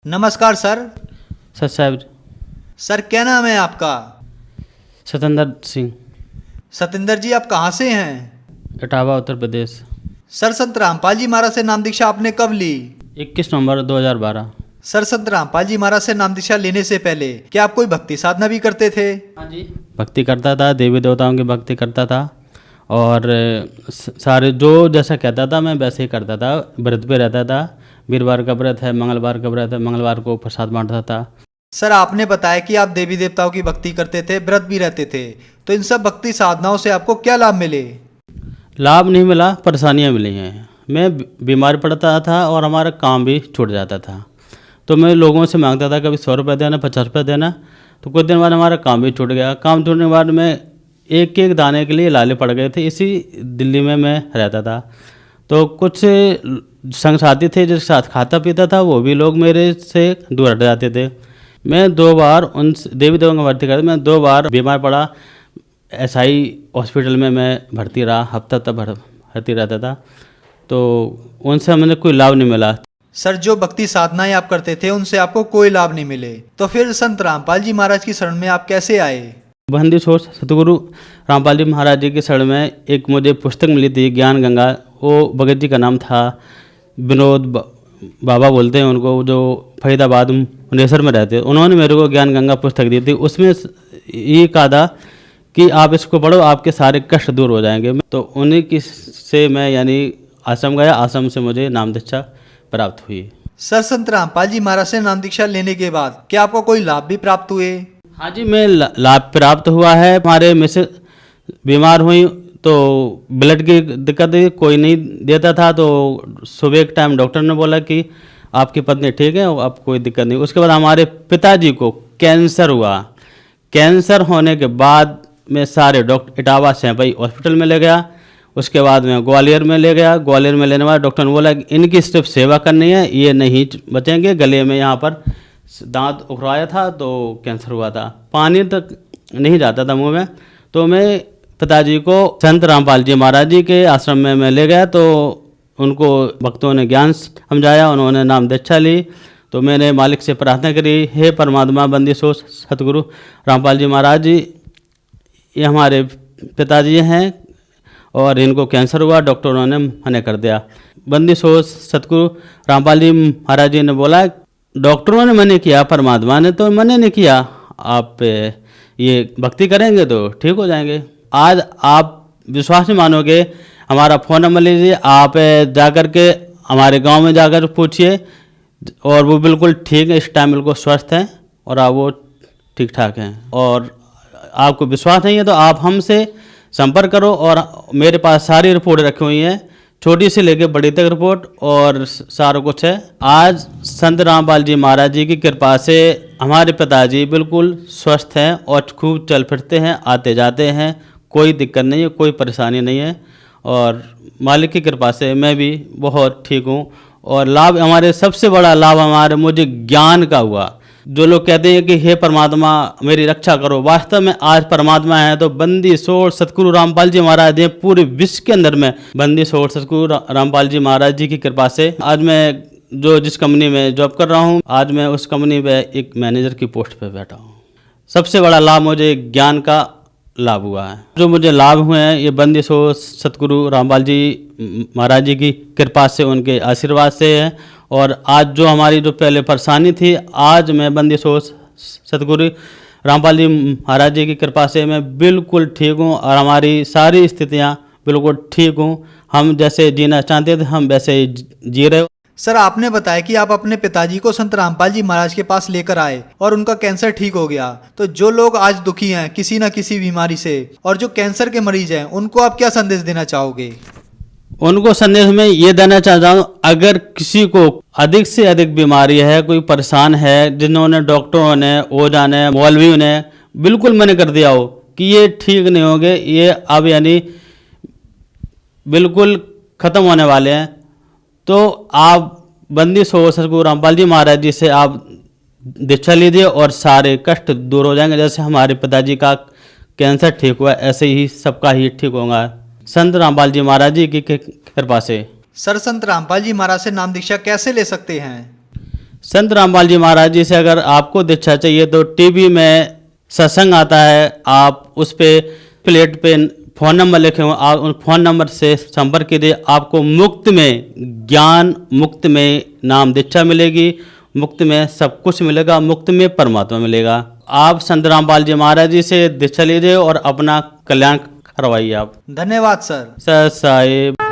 नमस्कार sir. Sir साहब। Sir क्या नाम है आपका? सतेंद्र सिंह। सतेंद्र जी, आप कहाँ से हैं? इटावा उत्तर प्रदेश। सर संत रामपाल जी महाराज से नाम दीक्षा आपने कब ली? 21 नवंबर 2012। सर संत रामपाल जी महाराज से नाम दीक्षा लेने से पहले क्या आप कोई भक्ति साधना भी करते थे? हाँ जी, भक्ति करता था, देवी देवताओं की भक्ति करता था और सारे जो जैसा कहता था मैं वैसे ही करता था। व्रत पे रहता था। वीरवार का व्रत है, मंगलवार का व्रत है, मंगलवार को प्रसाद बांटता था। सर आपने बताया कि आप देवी देवताओं की भक्ति करते थे, व्रत भी रहते थे, तो इन सब भक्ति साधनाओं से आपको क्या लाभ मिले? लाभ नहीं मिला, परेशानियाँ मिली हैं। मैं बीमार पड़ता था और हमारा काम भी छूट जाता था। तो मैं लोगों से मांगता था, कभी 100 रुपये देना, 50 रुपये देना। तो कुछ दिन बाद हमारा काम भी छूट गया। काम छूटने के बाद मैं एक एक दाने के लिए लाले पड़ गए थे। इसी दिल्ली में मैं रहता था। तो कुछ संग साथी थे जिसके साथ खाता पीता था, वो भी लोग मेरे से दूर हट जाते थे। मैं 2 बार उन देवी देवों का भर्ती करता, मैं 2 बार बीमार पड़ा। एसआई हॉस्पिटल में मैं भर्ती रहा, हफ्ता तक भर्ती रहता था। तो उनसे मुझे कोई लाभ नहीं मिला। सर जो भक्ति साधनाएं आप करते थे उनसे आपको कोई लाभ नहीं मिले, तो फिर संत रामपाल जी महाराज की शरण में आप कैसे आए? बंदी सोच सतगुरु रामपाल जी महाराज जी की शरण में एक मुझे पुस्तक मिली थी, ज्ञान गंगा। वो भगत जी का नाम था, विनोद बाबा बोलते हैं उनको, जो फरीदाबाद मुनेसर में रहते हैं। उन्होंने मेरे को ज्ञान गंगा पुस्तक दी थी। उसमें ये कहा था कि आप इसको पढ़ो, आपके सारे कष्ट दूर हो जाएंगे। तो उन्हीं की से मैं यानी आश्रम गया। आश्रम से मुझे नाम दीक्षा प्राप्त हुई। सर संत रामपाल जी महाराज से नाम दीक्षा लेने के बाद क्या आपको कोई लाभ भी प्राप्त हुए? हाँ जी, मैं लाभ प्राप्त हुआ है। हमारे मिसेस बीमार हुई तो ब्लड की दिक्कत थी, कोई नहीं देता था। तो सुबह एक टाइम डॉक्टर ने बोला कि आपकी पत्नी ठीक है, अब कोई दिक्कत नहीं। उसके बाद हमारे पिताजी को कैंसर हुआ। कैंसर होने के बाद मैं सारे डॉक्टर इटावा सैंपई हॉस्पिटल में ले गया। उसके बाद मैं ग्वालियर में ले गया। ग्वालियर में लेने वाला डॉक्टर ने बोला कि इनकी सिर्फ सेवा करनी है, ये नहीं बचेंगे। गले में यहाँ पर दांत उखड़ाया था तो कैंसर हुआ था। पानी तक नहीं जाता था मुंह में। तो मैं पिताजी को संत रामपाल जी महाराज जी के आश्रम में मैं ले गया। तो उनको भक्तों ने ज्ञान समझाया, उन्होंने नाम दीक्षा ली। तो मैंने मालिक से प्रार्थना करी, हे परमात्मा बंदी सो सतगुरु रामपाल जी महाराज जी, ये हमारे पिताजी हैं और इनको कैंसर हुआ, डॉक्टरों ने मना कर दिया। बंदी सो सतगुरु रामपाल जी महाराज जी ने बोला, डॉक्टरों ने मना किया, परमात्मा ने तो मना नहीं किया। आप ये भक्ति करेंगे तो ठीक हो जाएंगे। आज आप विश्वास नहीं मानोगे, हमारा फ़ोन नंबर लीजिए, आप जाकर के हमारे गांव में जाकर पूछिए और वो बिल्कुल ठीक है, इस टाइम बिल्कुल स्वस्थ हैं और आप वो ठीक ठाक हैं। और आपको विश्वास नहीं है तो आप हमसे संपर्क करो। और मेरे पास सारी रिपोर्ट रखी हुई हैं, छोटी से लेकर बड़ी तक रिपोर्ट और सारा कुछ है। आज संत रामपाल जी महाराज जी की कृपा से हमारे पिताजी बिल्कुल स्वस्थ हैं और खूब चल फिरते हैं, आते जाते हैं, कोई दिक्कत नहीं है, कोई परेशानी नहीं है। और मालिक की कृपा से मैं भी बहुत ठीक हूँ। और लाभ हमारे सबसे बड़ा लाभ हमारे मुझे ज्ञान का हुआ। जो लोग कहते हैं कि हे परमात्मा मेरी रक्षा करो, वास्तव में आज परमात्मा है तो बंदी छोड़ सतगुरु रामपाल जी महाराज जी पूरे विश्व के अंदर में बंदी छोड़ सतगुरु रामपाल जी महाराज जी की कृपा से आज मैं जो जिस कंपनी में जॉब कर रहा हूँ, आज मैं उस कंपनी में एक मैनेजर की पोस्ट पे बैठा हूँ। सबसे बड़ा लाभ मुझे ज्ञान का लाभ हुआ है। जो मुझे लाभ हुए हैं ये बंदी छोड़ सतगुरु रामपाल जी महाराज जी की कृपा से, उनके आशीर्वाद से है। और आज जो हमारी जो पहले परेशानी थी, आज मैं बंदी छोड़ सतगुरु रामपाल जी महाराज जी की कृपा से मैं बिल्कुल ठीक हूँ और हमारी सारी स्थितियाँ बिल्कुल ठीक हूँ। हम जैसे जीना चाहते थे हम वैसे ही जी रहे। सर आपने बताया कि आप अपने पिताजी को संत रामपाल जी महाराज के पास लेकर आए और उनका कैंसर ठीक हो गया। तो जो लोग आज दुखी हैं किसी न किसी बीमारी से और जो कैंसर के मरीज हैं, उनको आप क्या संदेश देना चाहोगे? उनको संदेश में ये देना चाहता हूँ, अगर किसी को अधिक से अधिक बीमारी है, कोई परेशान है, जिन्होंने डॉक्टरों ने, ओझा ने, मौलवियों ने बिल्कुल मना कर दिया हो कि ये ठीक नहीं होंगे, ये अब यानी बिल्कुल ख़त्म होने वाले हैं, तो आप बंदी छोड़ सतगुरु रामपाल जी महाराज जी से आप दीक्षा लीजिए और सारे कष्ट दूर हो जाएंगे। जैसे हमारे पिताजी का कैंसर ठीक हुआ, ऐसे ही सबका ही ठीक होगा संत रामपाल जी महाराज जी की कृपा से। सर संत रामपाल जी महाराज से नाम दीक्षा कैसे ले सकते हैं? संत रामपाल जी महाराज जी से अगर आपको दीक्षा चाहिए तो टीवी में सत्संग आता है, आप उस पे प्लेट पे फ़ोन नंबर लिखे हुए, आप उन फ़ोन नंबर से संपर्क कीजिए। आपको मुफ्त में ज्ञान, मुफ्त में नाम दीक्षा मिलेगी, मुफ्त में सब कुछ मिलेगा, मुफ्त में परमात्मा मिलेगा। आप संत रामपाल जी महाराज जी से दीक्षा लीजिए और अपना कल्याण करवाइए आप। धन्यवाद सर। सत साहिब।